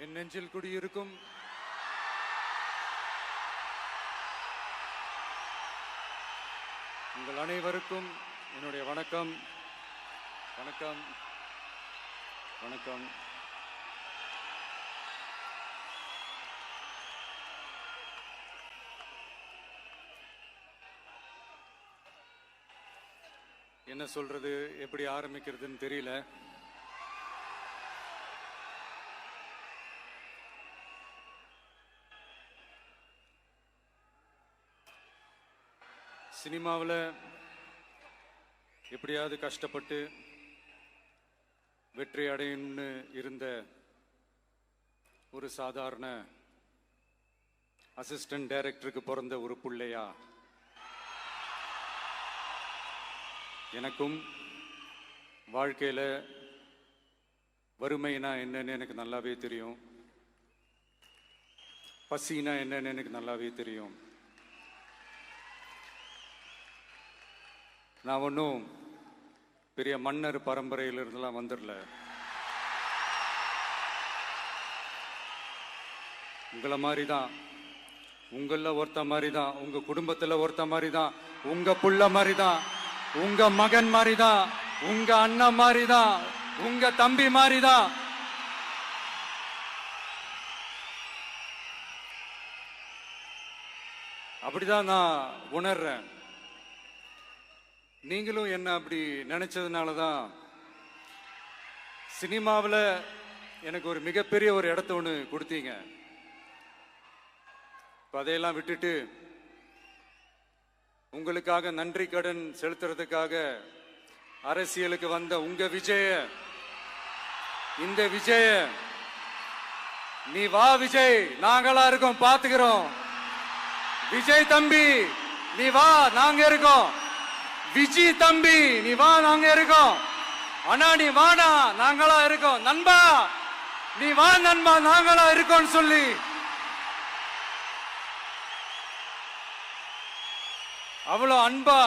என் நெஞ்சில் குடியிருக்கும் உங்கள் அனைவருக்கும் என்னுடைய வணக்கம். வணக்கம் வணக்கம். என்ன சொல்றது, எப்படி ஆரம்பிக்கிறதுன்னு தெரியல. சினிமாவில் எப்படியாவது கஷ்டப்பட்டு வெற்றி அடையணும்னு இருந்த ஒரு சாதாரண அசிஸ்டன்ட் டைரக்டருக்கு பிறந்த ஒரு பிள்ளையா எனக்கும் வாழ்க்கையில் வறுமைனா என்னன்னு எனக்கு நல்லாவே தெரியும், பசினா என்னன்னு எனக்கு நல்லாவே தெரியும். நான் ஒன்றும் பெரிய மன்னர் பரம்பரையிலிருந்துலாம் வந்துடல. உங்களை மாதிரி தான், உங்களில் ஒருத்த மாதிரி தான், உங்க குடும்பத்தில் ஒருத்த மாதிரி தான், உங்க புள்ள மாதிரி தான், உங்க மகன் மாதிரி தான், உங்க அண்ணன் மாதிரி தான், உங்க தம்பி மாதிரி தான். அப்படிதான் நான் உணர்றேன். நீங்களும் என்ன அப்படி நினைச்சதுனால தான் சினிமாவில் எனக்கு ஒரு மிகப்பெரிய ஒரு இடத்த ஒன்று கொடுத்தீங்க. இப்போ அதையெல்லாம் விட்டுட்டு உங்களுக்காக நன்றி கடன் செலுத்துறதுக்காக அரசியலுக்கு வந்த உங்க விஜய, இந்த விஜய, நீ வா விஜய், நாங்களா இருக்கோம், பாத்துக்கிறோம். விஜய் தம்பி நீ வா, நாங்க இருக்கோம். விஜய் தம்பி நீ வா, நாங்க இருக்கோம். அண்ணா நீ வாடா, நாங்களா இருக்கோம். நண்பா நீ வா நண்பா, நாங்களா இருக்கோம் சொல்லி அவ்வளவு அன்பா,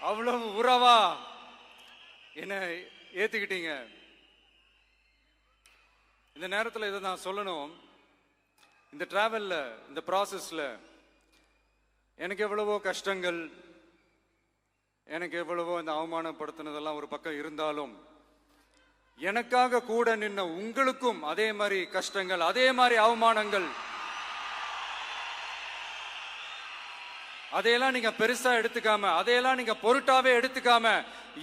அவ்வளவு உறவா என்ன ஏத்துக்கிட்டீங்க. இந்த நேரத்தில் இதை நான் சொல்லணும். இந்த டிராவல்ல, இந்த ப்ராசஸ்ல எனக்கு எவ்வளவோ கஷ்டங்கள், எனக்கு எவ்வளவோ இந்த அவமானப்படுத்தினதெல்லாம் ஒரு பக்கம் இருந்தாலும், எனக்காக கூட நின்ன உங்களுக்கும் அதே மாதிரி கஷ்டங்கள், அதே மாதிரி அவமானங்கள், அதையெல்லாம் நீங்க பெருசா எடுத்துக்காம, அதையெல்லாம் நீங்க பொருட்டாவே எடுத்துக்காம,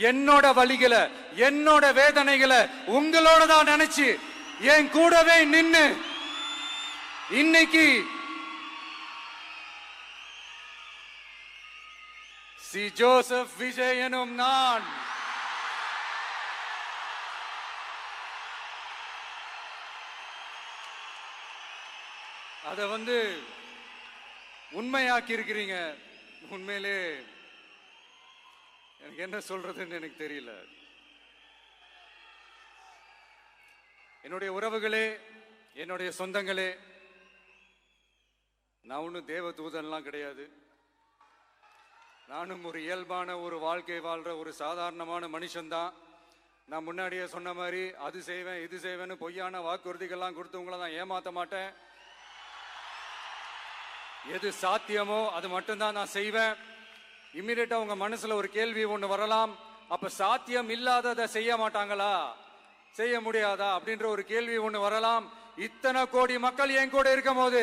என்னோட வலிகளை, என்னோட வேதனைகளை உங்களோட தான் நினைச்சு என் கூடவே நின்னு இன்னைக்கு சி ஜோசப் விஜய் எனும் நான் அதை உண்மையாக்கி இருக்கிறீங்க. உண்மையிலே எனக்கு என்ன சொல்றதுன்னு எனக்கு தெரியல. என்னுடைய உறவுகளே, என்னுடைய சொந்தங்களே, நான் ஒன்றும் தேவ தூதன்லாம் கிடையாது. நானும் ஒரு இயல்பான ஒரு வாழ்க்கை வாழ்ற ஒரு சாதாரணமான மனுஷன்தான். நான் முன்னாடியே சொன்ன மாதிரி அது செய்வேன் இது செய்வேன்னு பொய்யான வாக்குறுதிகள்லாம் கொடுத்து உங்களை நான் ஏமாத்த மாட்டேன். எது சாத்தியமோ அது மட்டும்தான் நான் செய்வேன். இம்மிடியட்டா உங்க மனசுல ஒரு கேள்வி ஒண்ணு வரலாம், அப்ப சாத்தியம் இல்லாததை செய்ய மாட்டாங்களா, செய்ய முடியாதா அப்படின்ற ஒரு கேள்வி ஒண்ணு வரலாம். இத்தனை கோடி மக்கள் என் கூட இருக்கும் போது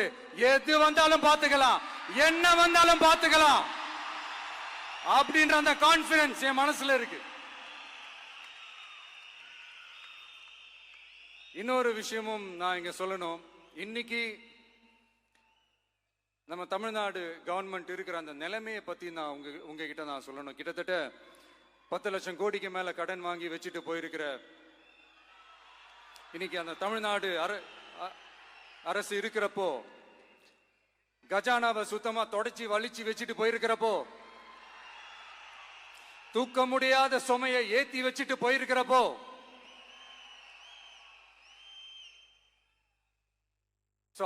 எது வந்தாலும் பாத்துக்கலாம், என்ன வந்தாலும் பாத்துக்கலாம் அப்படின்ற அந்த கான்பிடன்ஸ் என் மனசுல இருக்கு. இன்னொரு விஷயமும் நான் இங்க சொல்லணும். இன்னைக்கு நம்ம தமிழ்நாடு கவர்மெண்ட் இருக்கிற அந்த நிலைமையை பத்தி நான் உங்ககிட்ட நான் சொல்லணும். கிட்டத்தட்ட 10 லட்சம் கோடிக்கு மேல கடன் வாங்கி வச்சுட்டு போயிருக்கிற இன்னைக்கு அந்த தமிழ்நாடு அரசு இருக்கிறப்போ, கஜானாவை சுத்தமா தொடச்சி வலிச்சு வச்சுட்டு போயிருக்கிறப்போ, தூக்க முடியாத சுமையை ஏத்தி வச்சுட்டு போயிருக்கிறப்போ,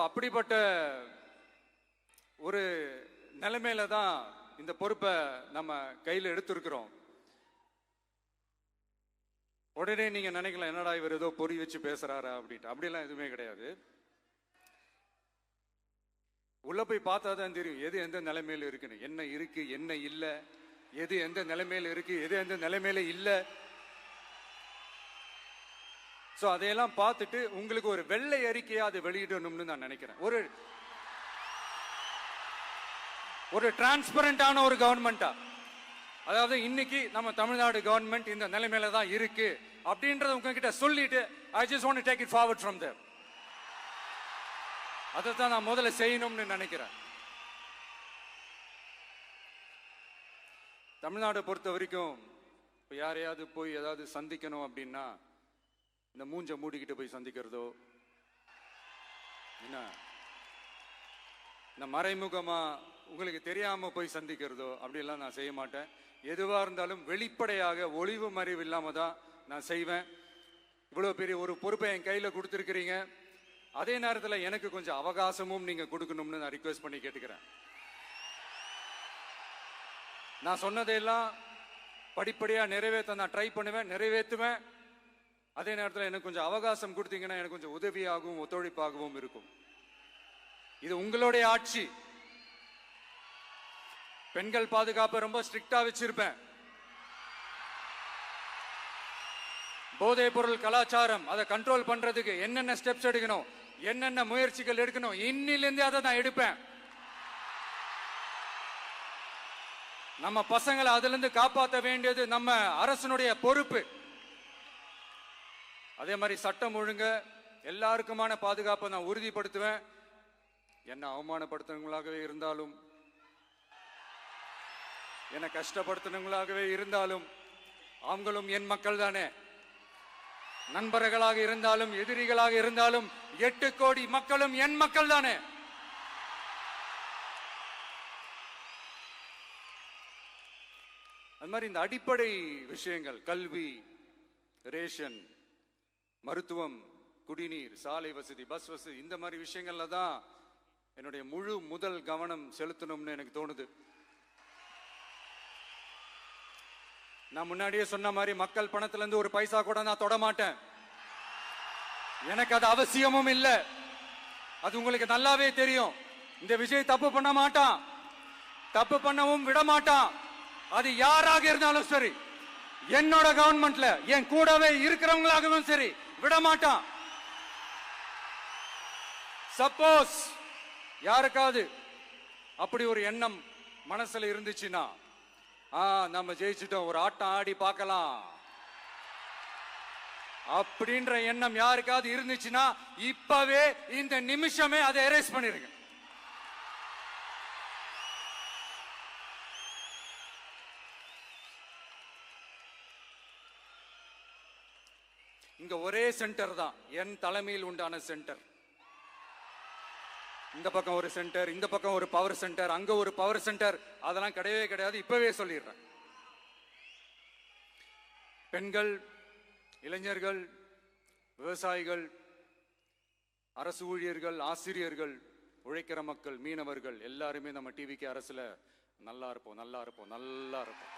அப்படிப்பட்ட ஒரு நிலைமையில தான் இந்த பொறுப்பை நம்ம கையில் எடுத்திருக்கிறோம். உடனே நீங்க நினைக்கலாம், என்னடா இவர் ஏதோ பொறி வச்சு பேசுறாரா அப்படின்ட்டு. அப்படிலாம் எதுவுமே கிடையாது. உள்ள போய் பார்த்தா தான் தெரியும் எது எந்த நிலைமையில இருக்குன்னு, என்ன இருக்கு என்ன இல்லை, எது எந்த நிலைமையில இருக்கு எது எந்த நிலைமையில இல்லை. சோ அதையெல்லாம் பார்த்துட்டு உங்களுக்கு ஒரு வெள்ளை அறிக்கையா அதை வெளியிடணும்னு நான் நினைக்கிறேன். ஒரு டிரான்ஸ்பரண்டான ஒரு கவர்மெண்டா, அதாவது இன்னைக்கு நம்ம தமிழ்நாடு கவர்மெண்ட் இந்த நிலைமையில தான் இருக்கு அப்படின்றத உங்ககிட்ட சொல்லிட்டு I just want to take it forward from there. அதை தான் நான் முதல்ல செய்யணும்னு நினைக்கிறேன். தமிழ்நாடை பொறுத்த வரைக்கும் இப்போ யாரையாவது போய் ஏதாவது சந்திக்கணும் அப்படின்னா இந்த மூஞ்ச மூடிக்கிட்டு போய் சந்திக்கிறதோ, என்ன இந்த மறைமுகமா உங்களுக்கு தெரியாம போய் சந்திக்கிறதோ அப்படிலாம் நான் செய்ய மாட்டேன். எதுவா இருந்தாலும் வெளிப்படையாக ஒளிவு மறைவு இல்லாம தான் நான் செய்வேன். இவ்வளவு பெரிய ஒரு பொறுப்பை என் கையில கொடுத்துருக்கிறீங்க, அதே நேரத்தில் எனக்கு கொஞ்சம் அவகாசமும் நீங்க கொடுக்கணும்னு நான் ரிக்வெஸ்ட் பண்ணி கேட்டுக்கிறேன். நான் சொன்னதையெல்லாம் படிப்படியா நிறைவேற்ற நான் ட்ரை பண்ணுவேன், நிறைவேற்றுவேன். அதே நேரத்தில் எனக்கு கொஞ்சம் அவகாசம் கொடுத்தீங்கன்னா எனக்கு கொஞ்சம் உதவியாகவும் ஒத்துழைப்பாகவும் இருக்கும். இது உங்களுடைய ஆட்சி. பெண்கள் பாதுகாப்பை ரொம்ப ஸ்ட்ரிக்டா வச்சிருப்பேன். போதைப் பொருள் கலாச்சாரம் அதை கண்ட்ரோல் பண்றதுக்கு என்னென்ன ஸ்டெப்ஸ் எடுக்கணும், என்னென்ன முயற்சிகள் எடுக்கணும், இன்னிலிருந்தே அதை நான் எடுப்பேன். நம்ம பசங்களை அதுல இருந்து காப்பாற்ற வேண்டியது நம்ம அரசனுடைய பொறுப்பு. அதே மாதிரி சட்டம் ஒழுங்கு எல்லாருக்குமான பாதுகாப்பை நான் உறுதிப்படுத்துவேன். என்ன அவமானப்படுத்துறவங்களாகவே இருந்தாலும், என்ன கஷ்டப்படுத்துறவங்களாகவே இருந்தாலும், அவங்களும் என் மக்கள் தானே. நண்பர்களாக இருந்தாலும் எதிரிகளாக இருந்தாலும் 8 கோடி மக்களும் என் மக்கள் தானே. அது மாதிரி இந்த அடிப்படை விஷயங்கள், கல்வி, ரேஷன், மருத்துவம், குடிநீர், சாலை வசதி, பஸ் வசதி, இந்த மாதிரி விஷயங்கள்ல தான் என்னுடைய முதல் கவனம் செலுத்தணும்னு எனக்கு தோணுது. நான் முன்னாடியே சொன்ன மாதிரி மக்கள் பணத்துல இருந்து ஒரு பைசா கூட நான் தொட மாட்டேன். எனக்கு அது அவசியமும் இல்லை. அது உங்களுக்கு நல்லாவே தெரியும். இந்த விஜய் தப்பு பண்ண மாட்டான், தப்பு பண்ணவும் விட மாட்டான். அது யாராக இருந்தாலும் சரி, என்னோட கவர்மெண்ட்ல என் கூடவே இருக்கிறவங்களாகவும் சரி விட மாட்டான். சப்போஸ் யாருக்காவது அப்படி ஒரு எண்ணம் மனசுல இருந்துச்சுன்னா, நம்ம ஜெயிச்சுட்டோம், ஒரு ஆட்டம் ஆடி பார்க்கலாம் அப்படின்ற எண்ணம் யாருக்காவது இருந்துச்சுன்னா இப்பவே இந்த நிமிஷமே அதை எரேஸ் பண்ணிருங்க. இங்க ஒரே சென்டர் தான், என் தலைமையில் உண்டான சென்டர். இந்த பக்கம் ஒரு சென்டர், இந்த பக்கம் ஒரு பவர் சென்டர், அங்க ஒரு பவர் சென்டர், அதெல்லாம் கிடையவே கிடையாது. இப்பவே சொல்லிடுறேன். பெண்கள், இளைஞர்கள், விவசாயிகள், அரசு ஊழியர்கள், ஆசிரியர்கள், உழைக்கிற மக்கள், மீனவர்கள் எல்லாருமே நம்ம டிவிக்கு அரசுல நல்லா இருப்போம், நல்லா இருப்போம், நல்லா இருப்போம்.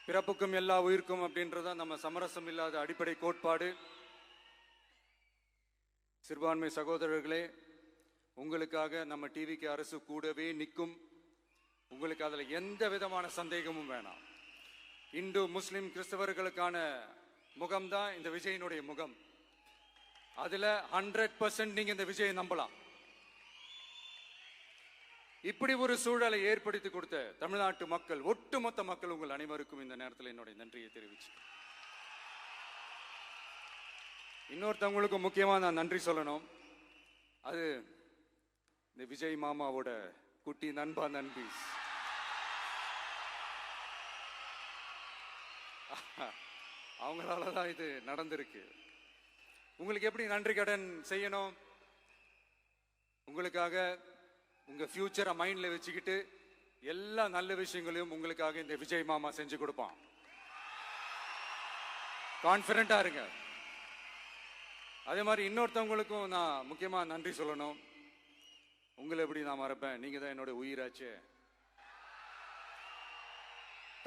பிறப்புக்கும் எல்லா உயிர்க்கும் அப்படின்றத நம்ம சமரசம் இல்லாத அடிப்படை கோட்பாடு. சிறுபான்மை சகோதரர்களே, உங்களுக்காக நம்ம டிவிக்கு அரசு கூடவே நிற்கும். உங்களுக்கு அதுல எந்த விதமான சந்தேகமும் வேணாம். இந்து, முஸ்லிம், கிறிஸ்தவர்களுக்கான முகம்தான் இந்த விஜயினுடைய முகம். அதுல 100% நீங்க இந்த விஜயை நம்பலாம். இப்படி ஒரு சூழலை ஏற்படுத்தி கொடுத்த தமிழ்நாட்டு மக்கள், ஒட்டுமொத்த மக்கள், உங்கள் அனைவருக்கும் இந்த நேரத்தில் என்னுடைய நன்றியை தெரிவிச்சு, இன்னொருத்தவங்களுக்கு முக்கியமா நான் நன்றி சொல்லணும். அது இந்த விஜய் மாமாவோட குட்டி நண்பா, நண்பி. அவங்களாலதான் இது நடந்திருக்கு. உங்களுக்கு எப்படி நன்றி கடன் செய்யணும்? உங்களுக்காக உங்க ஃபியூச்சரை மைண்ட்ல வச்சுக்கிட்டு எல்லா நல்ல விஷயங்களையும் உங்களுக்காக இந்த விஜய் மாமா செஞ்சு கொடுப்பான். கான்பிடண்டா இருங்க. அதே மாதிரி இன்னொருத்தவங்களுக்கும் நான் முக்கியமா நன்றி சொல்லணும். உங்களை எப்படி நான் மறப்பேன்? நீங்க தான் என்னோட உயிராச்சே.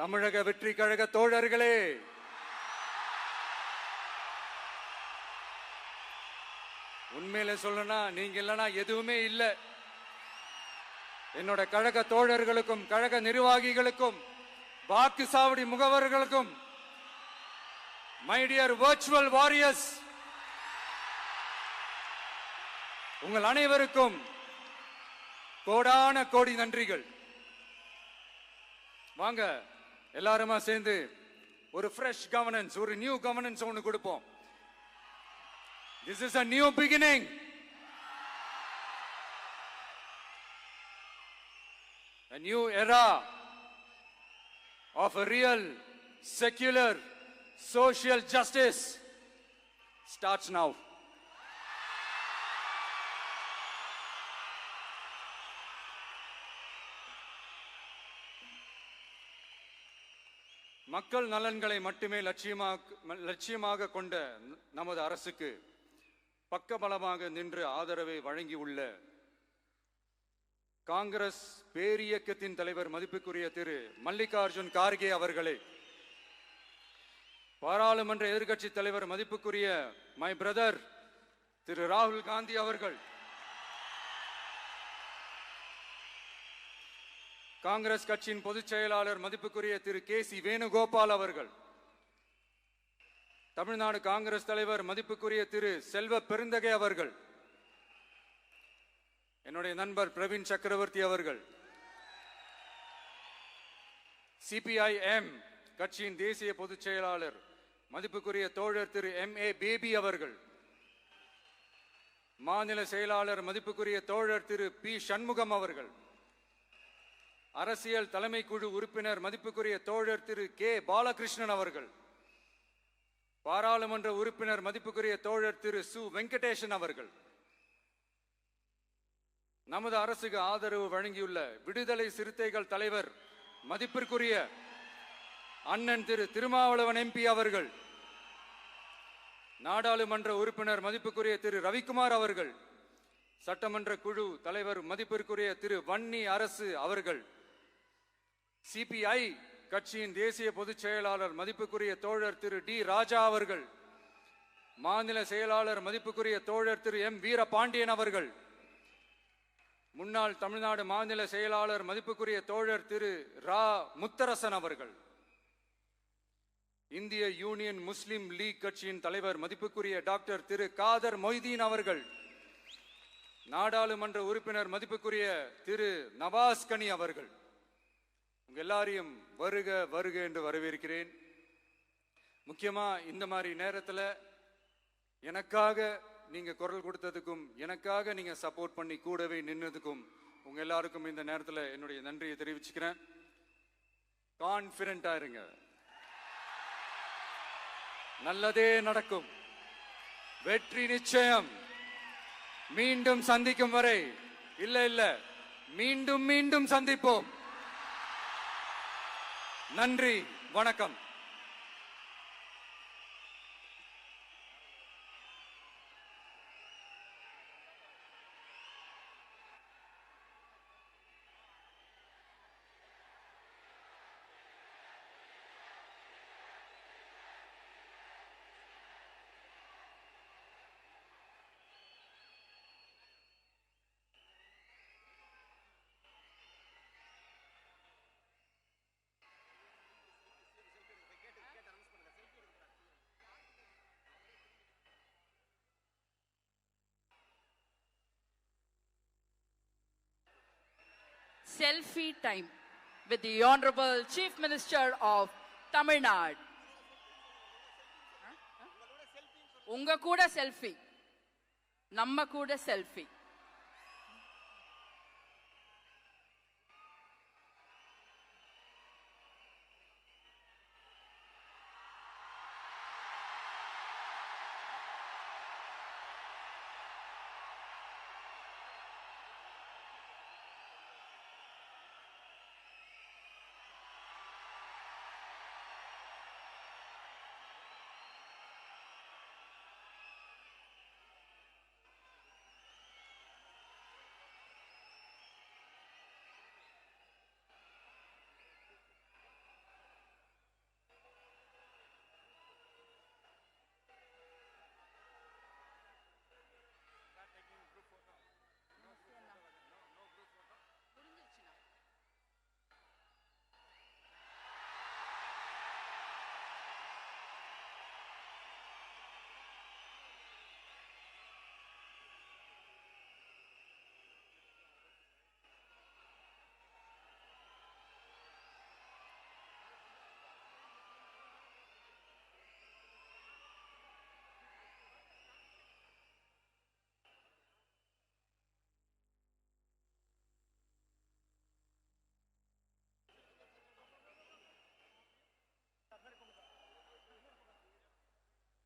தமிழக வெற்றி கழக தோழர்களே, உண்மையில சொல்லணும்னா நீங்க இல்லைன்னா எதுவுமே இல்லை. என்னோட கழக தோழர்களுக்கும் கழக நிர்வாகிகளுக்கும் வாக்கு சாவடி முகவர்களுக்கும், மை டியர் வர்ச்சுவல் வாரியர்ஸ், உங்கள் அனைவருக்கும் கோடான கோடி நன்றிகள். வாங்க எல்லாருமா சேர்ந்து ஒரு ஃப்ரெஷ் கவர்னன்ஸ், ஒரு நியூ கவர்னன்ஸ் ஒன்று கொடுப்போம். This is a new beginning. A new era of a real, secular, social justice starts now. மக்கள் நலன்களை மட்டுமே லட்சியமாக கொண்ட நமது அரசுக்கு பக்கபலமாக நின்று ஆதரவை வழங்கியுள்ள காங்கிரஸ் பேரியக்கத்தின் தலைவர் மதிப்புக்குரிய திரு மல்லிகார்ஜுன் கார்கே அவர்களே, பாராளுமன்ற எதிர்க்கட்சி தலைவர் மதிப்புக்குரிய மை பிரதர் திரு ராகுல் காந்தி அவர்கள், காங்கிரஸ் கட்சியின் பொதுச் செயலாளர் மதிப்புக்குரிய திரு கே.சி. வேணுகோபால் அவர்கள், தமிழ்நாடு காங்கிரஸ் தலைவர் மதிப்புக்குரிய திரு செல்வ பெருந்தகை அவர்கள், என்னுடைய நண்பர் பிரவீன் சக்கரவர்த்தி அவர்கள், சிபிஐஎம் கட்சியின் தேசிய பொதுச் செயலாளர் மதிப்புக்குரிய தோழர் திரு M.A. பேபி அவர்கள், மாநில செயலாளர் மதிப்புக்குரிய தோழர் திரு பி. சண்முகம் அவர்கள், அரசியல் தலைமை குழு உறுப்பினர் மதிப்புக்குரிய தோழர் திரு கே. பாலகிருஷ்ணன் அவர்கள், பாராளுமன்ற உறுப்பினர் மதிப்புக்குரிய தோழர் திரு சு. வெங்கடேசன் அவர்கள், நமது அரசுக்கு ஆதரவு வழங்கியுள்ள விடுதலை சிறுத்தைகள் தலைவர் மதிப்பிற்குரிய அண்ணன் திரு திருமாவளவன் MP அவர்கள், நாடாளுமன்ற உறுப்பினர் மதிப்புக்குரிய திரு ரவிக்குமார் அவர்கள், சட்டமன்ற குழு தலைவர் மதிப்பிற்குரிய திரு வன்னி அரசு அவர்கள், CPI கட்சியின் தேசிய பொதுச் செயலாளர் மதிப்புக்குரிய தோழர் திரு டி. ராஜா அவர்கள், மாநில செயலாளர் மதிப்புக்குரிய தோழர் திரு M. வீரபாண்டியன் அவர்கள், முன்னாள் தமிழ்நாடு மாநில செயலாளர் மதிப்புக்குரிய தோழர் திரு ரா. முத்தரசன் அவர்கள், இந்திய யூனியன் முஸ்லிம் லீக் கட்சியின் தலைவர் மதிப்புக்குரிய டாக்டர் திரு காதர் மொய்தீன் அவர்கள், நாடாளுமன்ற உறுப்பினர் மதிப்புக்குரிய திரு நவாஸ் கனி அவர்கள், உங்க எல்லாரையும் வருக வருக என்று வரவேற்கிறேன். முக்கியமா இந்த மாதிரி நேரத்தில் எனக்காக நீங்க குரல் கொடுத்ததுக்கும், எனக்காக நீங்க சப்போர்ட் பண்ணி கூடவே நின்னதுக்கும் உங்க எல்லாருக்கும் இந்த நேரத்தில் என்னுடைய நன்றியை தெரிவிச்சுக்கிறேன். கான்பிடண்டா இருங்க, நல்லதே நடக்கும், வெற்றி நிச்சயம். மீண்டும் சந்திக்கும் வரை இல்ல மீண்டும் மீண்டும் சந்திப்போம். நன்றி, வணக்கம். Selfie time with the Honorable Chief Minister of Tamil Nadu. Unga kuda selfie, namma kuda selfie.